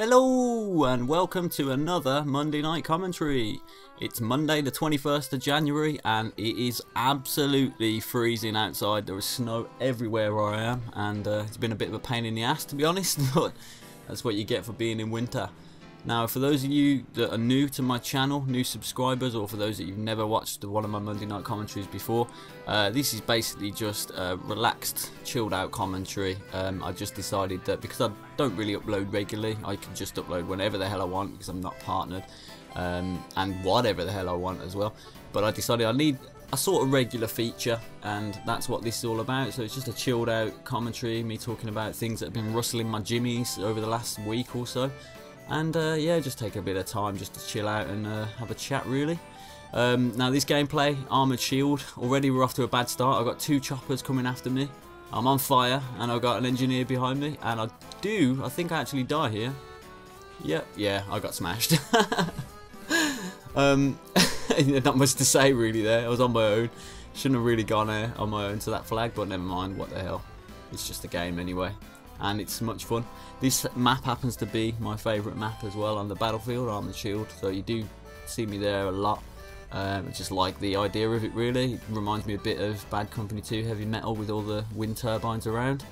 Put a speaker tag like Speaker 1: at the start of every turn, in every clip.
Speaker 1: Hello and welcome to another Monday night commentary. It's Monday the 21st of January and it is absolutely freezing outside. There is snow everywhere where I am and it's been a bit of a pain in the ass, to be honest, but that's what you get for being in winter. Now, for those of you that are new to my channel, new subscribers, or for those that you've never watched one of my Monday night commentaries before, this is basically just a relaxed, chilled out commentary. I just decided that because I don't really upload regularly, I can just upload whenever the hell I want because I'm not partnered, and whatever the hell I want as well. But I decided I need a sort of regular feature, and that's what this is all about. So it's just a chilled out commentary, me talking about things that have been rustling my jimmies over the last week or so. And yeah, just take a bit of time just to chill out and have a chat really. Now this gameplay, Armoured Shield, already we're off to a bad start. I've got two choppers coming after me. I'm on fire and I've got an engineer behind me. And I think I actually die here. Yep, yeah, I got smashed. Not much to say really there. I was on my own. Shouldn't have really gone there on my own to that flag, but never mind, what the hell. It's just a game anyway. And it's much fun. This map happens to be my favourite map as well on the battlefield, Armoured Shield, so you do see me there a lot. I just like the idea of it really. It reminds me a bit of Bad Company 2 Heavy Metal with all the wind turbines around.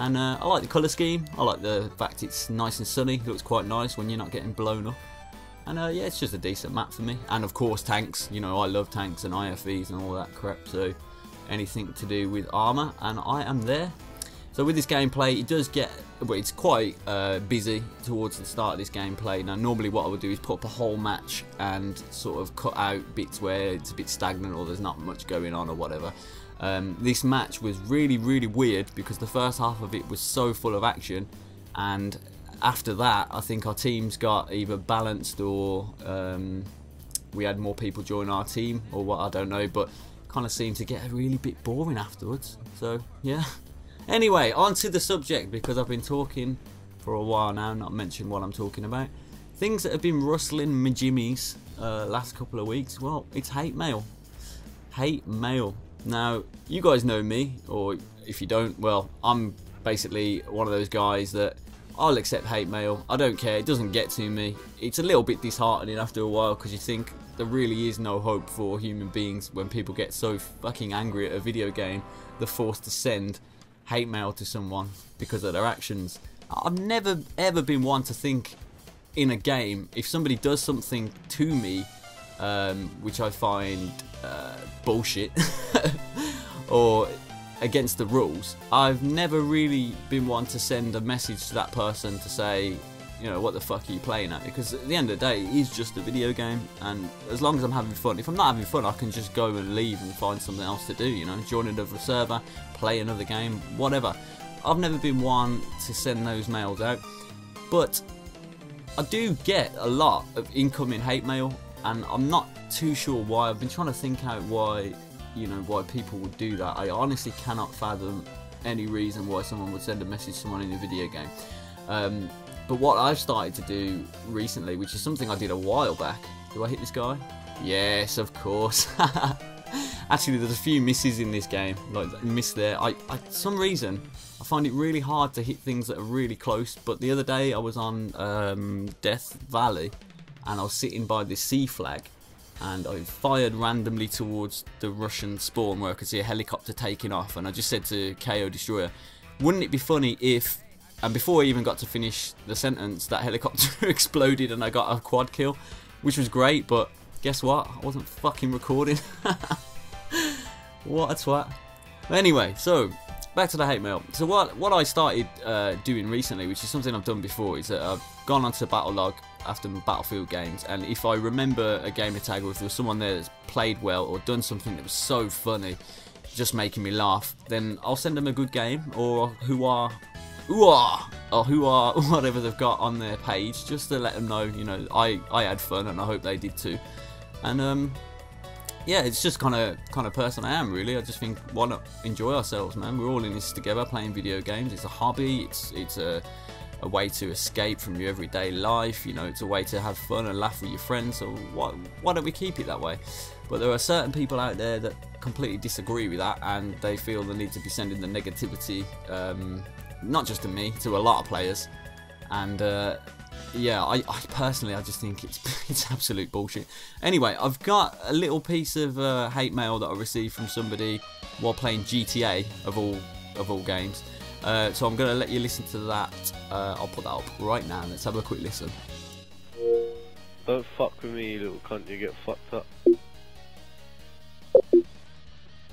Speaker 1: And I like the colour scheme, I like the fact it's nice and sunny, it looks quite nice when you're not getting blown up. And yeah, it's just a decent map for me. And of course tanks, you know, I love tanks and IFVs and all that crap, so anything to do with armour, and I am there. So with this gameplay, it does get, well, it's quite busy towards the start of this gameplay. Now normally what I would do is put up a whole match and sort of cut out bits where it's a bit stagnant or there's not much going on or whatever. This match was really weird because the first half of it was so full of action, and after that I think our teams got either balanced or we had more people join our team or what, I don't know, but kind of seemed to get a really bit boring afterwards. So yeah. Anyway, on to the subject, because I've been talking for a while now, not mentioned what I'm talking about. Things that have been rustling my jimmies last couple of weeks. Well, it's hate mail. Hate mail. Now, you guys know me, or if you don't, well, I'm basically one of those guys that I'll accept hate mail. I don't care, it doesn't get to me. It's a little bit disheartening after a while because you think there really is no hope for human beings when people get so fucking angry at a video game they're forced to send hate mail to someone because of their actions. I've never ever been one to think in a game, if somebody does something to me which I find bullshit or against the rules, I've never really been one to send a message to that person to say, you know, what the fuck are you playing at? Because at the end of the day, it is just a video game, and as long as I'm having fun, if I'm not having fun, I can just go and leave and find something else to do, you know, join another server, play another game, whatever. I've never been one to send those mails out, but I do get a lot of incoming hate mail, and I'm not too sure why. I've been trying to think out why, you know, why people would do that. I honestly cannot fathom any reason why someone would send a message to someone in a video game. But what I've started to do recently, which is something I did a while back. Do I hit this guy? Yes, of course. Actually, there's a few misses in this game, like miss there. For some reason, I find it really hard to hit things that are really close. But the other day, I was on Death Valley, and I was sitting by the C flag, and I fired randomly towards the Russian spawn where I could see a helicopter taking off, and I just said to KO Destroyer, wouldn't it be funny if... And before I even got to finish the sentence, that helicopter exploded and I got a quad kill, which was great, but guess what? I wasn't fucking recording. What a twat. Anyway, so back to the hate mail. So what I started doing recently, which is something I've done before, is that I've gone onto Battlelog after Battlefield games, and if I remember a gamer tag or if there was someone there that's played well or done something that was so funny, just making me laugh, then I'll send them a good game or whatever they've got on their page, just to let them know, you know, I had fun and I hope they did too. And yeah, it's just kind of person I am really. I just think, why not enjoy ourselves, man? We're all in this together, playing video games. It's a hobby. It's a way to escape from your everyday life. You know, it's a way to have fun and laugh with your friends. So why don't we keep it that way? But there are certain people out there that completely disagree with that, and they feel the need to be sending the negativity, not just to me, to a lot of players. And yeah, I personally, I just think it's absolute bullshit. Anyway, I've got a little piece of hate mail that I received from somebody while playing GTA of all games. So I'm gonna let you listen to that. I'll put that up right now. Let's have a quick listen.
Speaker 2: Don't fuck with me, you little cunt. You get fucked up.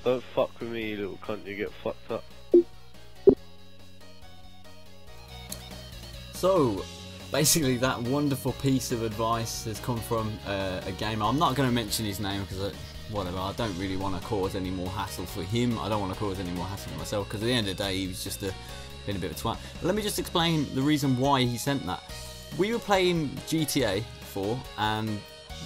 Speaker 2: Don't fuck with me, you little cunt. You get fucked up.
Speaker 1: So, basically, that wonderful piece of advice has come from a gamer. I'm not going to mention his name because, whatever, I don't really want to cause any more hassle for him. I don't want to cause any more hassle for myself because at the end of the day, he was just been a bit of a twat. But let me just explain the reason why he sent that. We were playing GTA 4, and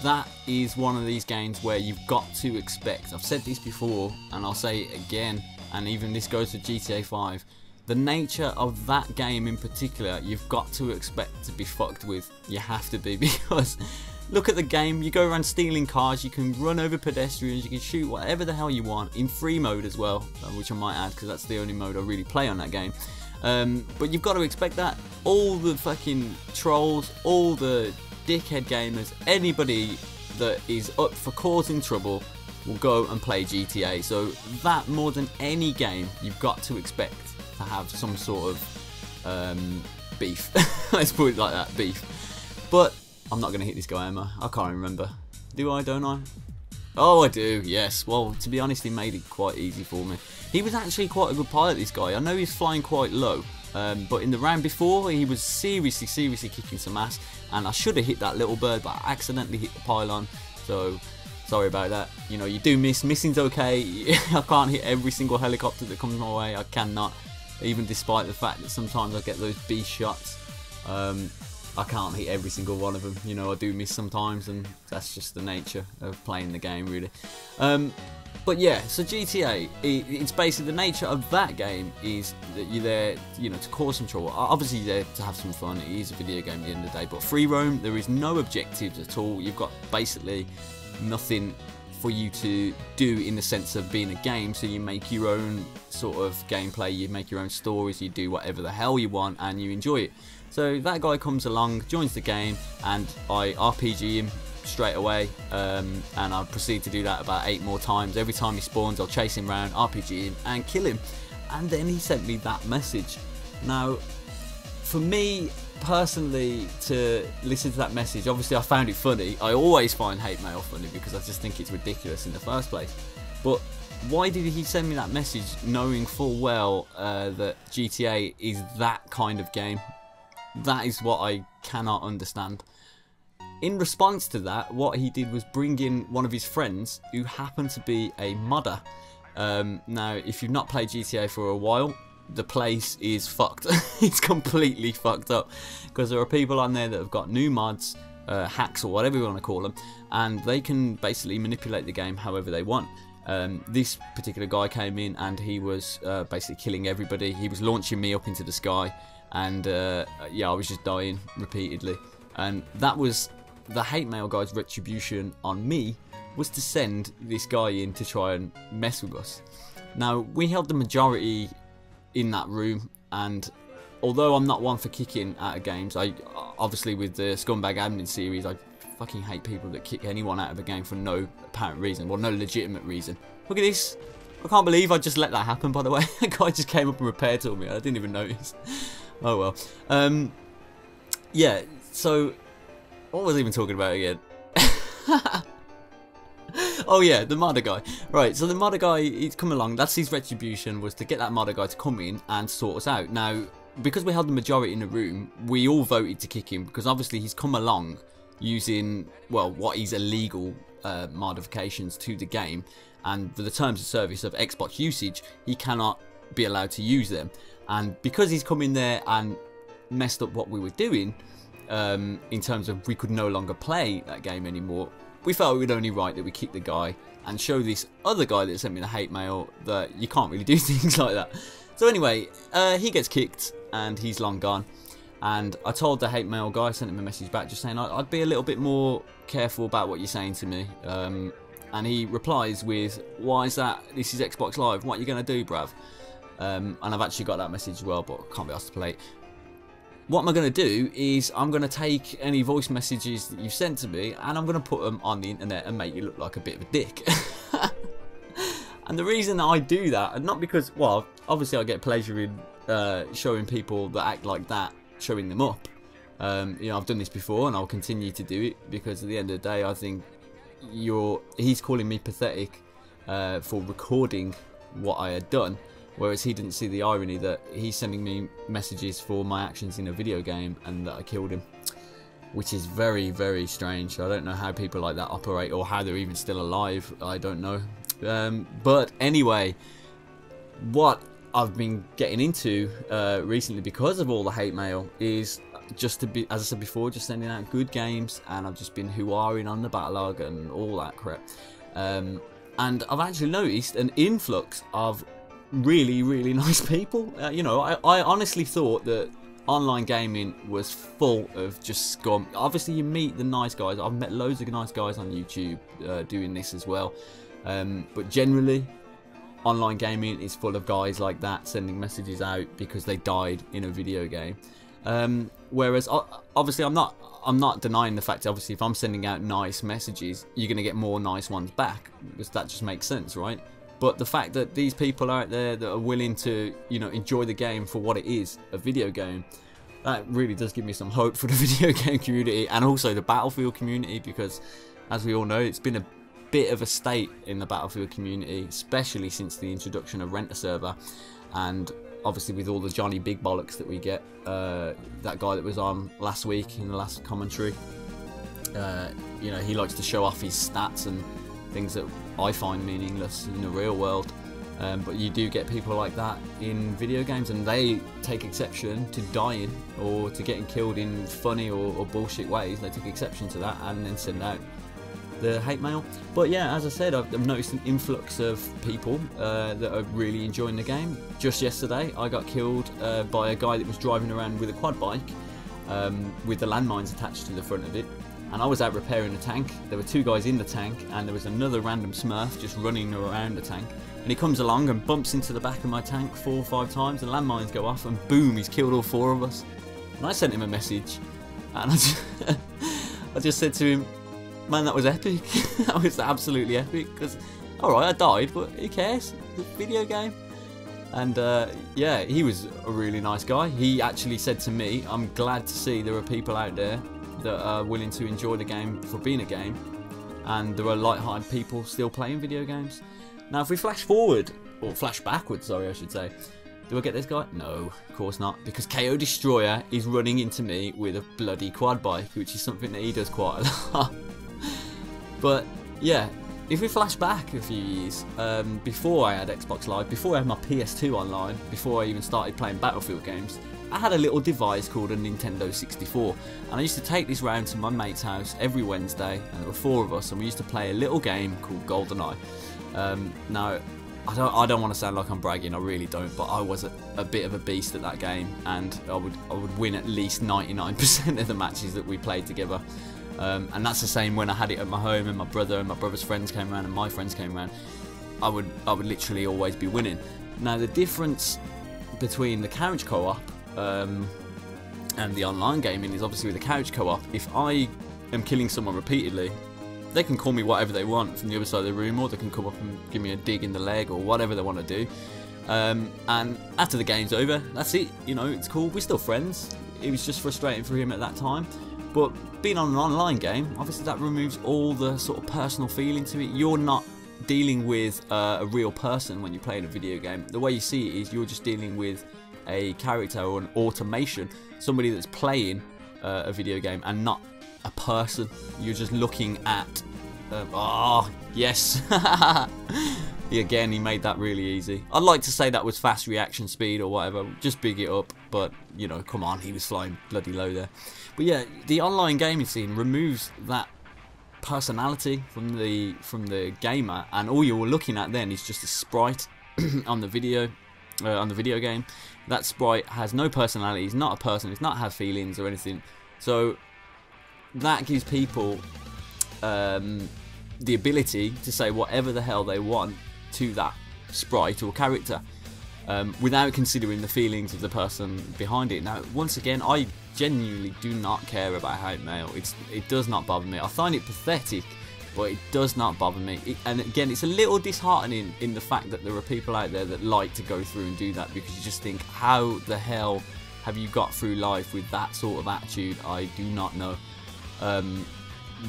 Speaker 1: that is one of these games where you've got to expect. I've said this before, and I'll say it again, and even this goes for GTA 5. The nature of that game in particular, you've got to expect to be fucked with. You have to be, because look at the game. You go around stealing cars, you can run over pedestrians, you can shoot whatever the hell you want in free mode as well, which I might add because that's the only mode I really play on that game. But you've got to expect that. All the fucking trolls, all the dickhead gamers, anybody that is up for causing trouble will go and play GTA. So that, more than any game, you've got to expect to have some sort of beef. Let's put it like that, beef. But I'm not going to hit this guy, am I? I can't remember. Do I, don't I? Oh, I do, yes. Well, to be honest, he made it quite easy for me. He was actually quite a good pilot, this guy. I know he's flying quite low, but in the round before, he was seriously kicking some ass. And I should have hit that little bird, but I accidentally hit the pylon. So, sorry about that. You know, you do miss. Missing's okay. I can't hit every single helicopter that comes my way. I cannot. Even despite the fact that sometimes I get those beast shots, I can't hit every single one of them. You know, I do miss sometimes, and that's just the nature of playing the game, really. But yeah, so GTA, it's basically the nature of that game is that you're there, you know, to cause some trouble. Obviously, you're there to have some fun. It is a video game at the end of the day, but free roam, there is no objectives at all. You've got basically nothing for you to do in the sense of being a game, so you make your own sort of gameplay, you make your own stories, you do whatever the hell you want, and you enjoy it. So that guy comes along, joins the game, and I RPG him straight away, and I proceed to do that about 8 more times. Every time he spawns, I'll chase him around, RPG him, and kill him. And then he sent me that message. Now, for me personally, to listen to that message, obviously I found it funny. I always find hate mail funny because I just think it's ridiculous in the first place. But why did he send me that message knowing full well that GTA is that kind of game? That is what I cannot understand. In response to that, what he did was bring in one of his friends who happened to be a modder. Now, if you've not played GTA for a while, the place is fucked. It's completely fucked up because there are people on there that have got new mods, hacks or whatever you want to call them, and they can basically manipulate the game however they want. This particular guy came in and he was basically killing everybody. He was launching me up into the sky, and yeah, I was just dying repeatedly. And that was the hate mail guy's retribution on me, was to send this guy in to try and mess with us. Now, we held the majority in that room, and although I'm not one for kicking out of games, I obviously with the Scumbag Admin series, I fucking hate people that kick anyone out of a game for no apparent reason, well, no legitimate reason. Look at this. I can't believe I just let that happen, by the way. A guy just came up and repaired to me. I didn't even notice. Oh well. Yeah, so what was I even talking about again? Oh yeah, the modder guy. Right, so the modder guy, he's come along. That's his retribution, was to get that modder guy to come in and sort us out. Now, because we held the majority in the room, we all voted to kick him, because obviously he's come along using, well, what is illegal modifications to the game, and for the terms of service of Xbox usage, he cannot be allowed to use them. And because he's come in there and messed up what we were doing, in terms of we could no longer play that game anymore, we felt it would only right that we kick the guy and show this other guy that sent me the hate mail that you can't really do things like that. So anyway, he gets kicked and he's long gone. And I told the hate mail guy, sent him a message back just saying I'd be a little bit more careful about what you're saying to me. And he replies with, "Why is that? This is Xbox Live. What are you going to do, bruv?" And I've actually got that message as well, but I can't be asked to play it. what am I going to do is I'm going to take any voice messages that you've sent to me and I'm going to put them on the internet and make you look like a bit of a dick. And the reason I do that, and not because, well, obviously I get pleasure in showing people that act like that, showing them up. You know, I've done this before and I'll continue to do it because at the end of the day I think he's calling me pathetic for recording what I had done, whereas he didn't see the irony that he's sending me messages for my actions in a video game and that I killed him, which is very, very strange. I don't know how people like that operate or how they're even still alive. I don't know. But anyway, what I've been getting into recently because of all the hate mail is just to be, as I said before, just sending out good games, and I've just been hooahing on the battle log and all that crap. And I've actually noticed an influx of really, really nice people. You know, I honestly thought that online gaming was full of just scum. Obviously, you meet the nice guys. I've met loads of nice guys on YouTube doing this as well. But generally, online gaming is full of guys like that sending messages out because they died in a video game. Whereas, obviously, I'm not denying the fact. Obviously, if I'm sending out nice messages, you're going to get more nice ones back, because that just makes sense, right? But the fact that these people out there that are willing to, you know, enjoy the game for what it is, a video game, that really does give me some hope for the video game community and also the Battlefield community, because, as we all know, it's been a bit of a state in the Battlefield community, especially since the introduction of Rent-A-Server, and obviously with all the Johnny Big Bollocks that we get, that guy that was on last week in the last commentary, you know, he likes to show off his stats and things that I find meaningless in the real world. But you do get people like that in video games, and they take exception to dying or to getting killed in funny or bullshit ways. They take exception to that and then send out the hate mail. But yeah, as I said, I've noticed an influx of people that are really enjoying the game. Just yesterday I got killed by a guy that was driving around with a quad bike with the landmines attached to the front of it, and I was out repairing the tank. There were two guys in the tank and there was another random smurf just running around the tank, and he comes along and bumps into the back of my tank 4 or 5 times, and landmines go off and boom, he's killed all 4 of us. And I sent him a message and I just said to him, man, that was epic. That was absolutely epic, because alright, I died, but who cares? It's a video game. And yeah, he was a really nice guy. He actually said to me, I'm glad to see there are people out there that are willing to enjoy the game for being a game, and there are light-hearted people still playing video games. Now, if we flash forward, or flash backwards, sorry, I should say, do I get this guy? No, of course not, because KO Destroyer is running into me with a bloody quad bike, which is something that he does quite a lot. But yeah, if we flash back a few years, before I had Xbox Live, before I had my PS2 online, before I even started playing Battlefield games, I had a little device called a Nintendo 64, and I used to take this round to my mate's house every Wednesday, and there were 4 of us, and we used to play a little game called GoldenEye. Now, I don't want to sound like I'm bragging, I really don't, but I was a bit of a beast at that game, and I would win at least 99% of the matches that we played together. And that's the same when I had it at my home and my brother and my brother's friends came around and my friends came around. I would literally always be winning. Now, the difference between the couch co-op and the online gaming is obviously with the couch co-op, if I am killing someone repeatedly, they can call me whatever they want from the other side of the room, or they can come up and give me a dig in the leg or whatever they want to do. And after the game's over, that's it, you know, it's cool, we're still friends. It was just frustrating for him at that time. But being on an online game, obviously that removes all the sort of personal feeling to it. You're not dealing with a real person when you're playing a video game. The way you see it is you're just dealing with a character or an automation, somebody that's playing a video game and not a person. You're just looking at... oh, yes. Again, he made that really easy. I'd like to say that was fast reaction speed or whatever, just big it up, but, you know, come on, he was flying bloody low there. But yeah, the online gaming scene removes that personality from the gamer, and all you're looking at then is just a sprite on the video game. That sprite has no personality, he's not a person, he's not have feelings or anything. So that gives people the ability to say whatever the hell they want to that sprite or character. without considering the feelings of the person behind it. Now, once again, I genuinely do not care about hate mail. It does not bother me. I find it pathetic, but it does not bother me. And again, it's a little disheartening in the fact that there are people out there that like to go through and do that, because you just think, how the hell have you got through life with that sort of attitude? I do not know.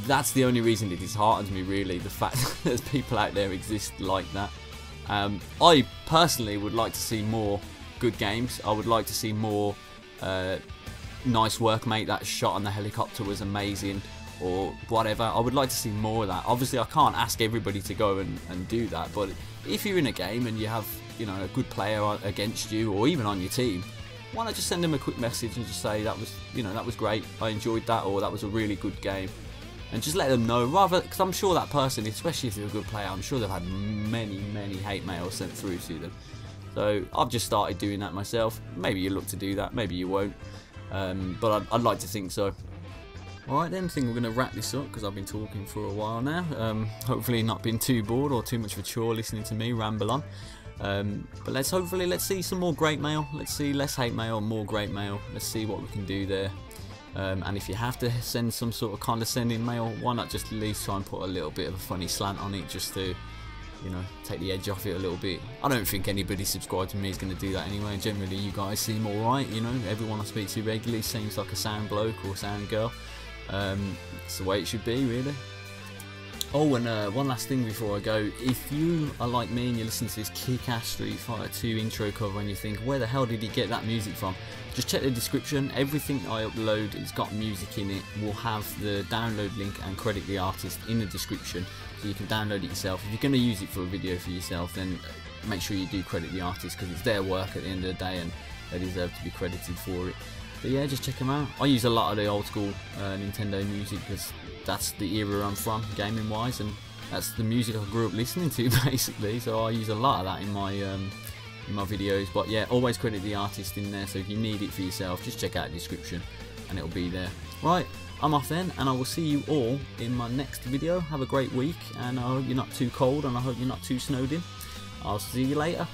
Speaker 1: That's the only reason it disheartens me, really, the fact that there's people out there exist like that. I personally would like to see more good games. I would like to see more nice work, mate, that shot on the helicopter was amazing, or whatever. I would like to see more of that. Obviously, I can't ask everybody to go and do that, but if you're in a game and you have, you know, a good player against you, or even on your team, why not just send them a quick message and just say that was, you know, that was great, I enjoyed that, or that was a really good game. And just let them know, rather, because I'm sure that person, especially if they're a good player, I'm sure they've had many hate mails sent through to them. So I've just started doing that myself. Maybe you look to do that, maybe you won't, but I'd like to think so. Alright then, I think we're going to wrap this up, because I've been talking for a while now. Hopefully not been too bored or too much of a chore listening to me ramble on. But let's see some more great mail. Let's see less hate mail, more great mail. Let's see what we can do there. And if you have to send some sort of condescending mail, why not just at least try and put a little bit of a funny slant on it, just to, you know, take the edge off it a little bit. I don't think anybody subscribed to me is going to do that anyway. Generally, you guys seem alright, you know. Everyone I speak to regularly seems like a sound bloke or sound girl. It's the way it should be, really. Oh, and one last thing before I go. If you are like me and you listen to this kick-ass Street Fighter 2 intro cover and you think, where the hell did he get that music from? Just check the description. Everything I upload, it's got music in it. We'll have the download link and credit the artist in the description, so you can download it yourself. If you're going to use it for a video for yourself, then make sure you do credit the artist, because it's their work at the end of the day and they deserve to be credited for it. But yeah, just check them out. I use a lot of the old school Nintendo music, because that's the era I'm from, gaming wise, and that's the music I grew up listening to basically, so I use a lot of that in my videos. But yeah, always credit the artist in there, so if you need it for yourself, just check out the description and it'll be there. Right, I'm off then, and I will see you all in my next video. Have a great week, and I hope you're not too cold, and I hope you're not too snowed in. I'll see you later.